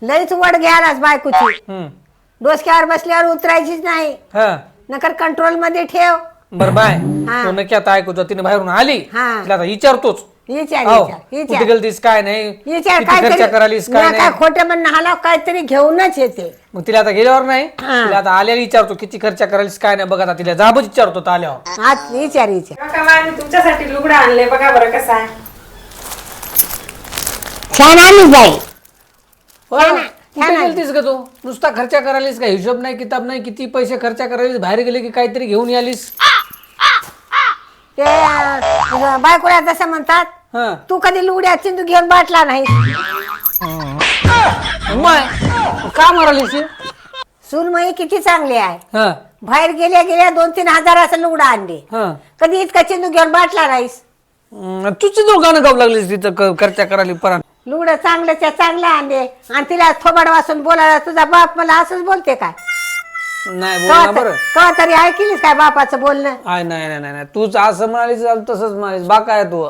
लईच वड घ्यायलाच बायकोची डोसक्यावर बसल्यावर उतरायचीच नाही हा नकर कंट्रोल मध्ये ठेव बर बाय हा. तो नक्की आता ऐकू तिने बाहेरून आली हा. तिला आता विचारतोच विचार हो, विचार कुठे विचार गेलतीस काय नाही विचार किती खर्च करालीस काय काय नाही खोटं म्हणणं हाला काहीतरी घेऊनच येते मग तिला आता गेल्यावर नाही हा. तिला आता आल्यावर विचारतो किती खर्च करालीस काय नाही बघा आता तिला जाबच विचारतो आता आल्यावर आज विचार विचार बघा मा, मी तुमच्यासाठी लुगडं आणले बघा बरं कसं आहे. छान आली बाई कुठे गेलतीस का तू नुसता खर्च करालीस का हिशोब नाही किताब नाही किती पैसे खर्च करालीस बाहेर गेले की काहीतरी घेऊन आलीस ते बायकोला तसं म्हणतात हा तू कधी लुगड्या चिंदू घेऊन बाटला नाही मग का मारालीस हे? सूनमई किती चांगली आहे हा बाहेर गेल्या गेल्या 2-3 हजाराचं लुगडं आणले हा कधी इतका चिंदू घेऊन बाटला नाहीस तुझी तो गाणं गाऊ लागलीस तिथं खर्च कराली परा लुगडं चांगल्याच्या चांगलं आणले आणि तिला थोबाड वाचून बोलायला तुझा बाप मला असंच बोलते काय नाही बोल ना बरं कवा तरी ऐकलीस काय बापाचं बोलणं नाही नाही नाही नाही तूच असं म्हणालीस तसंच म्हणालीस बा काय तू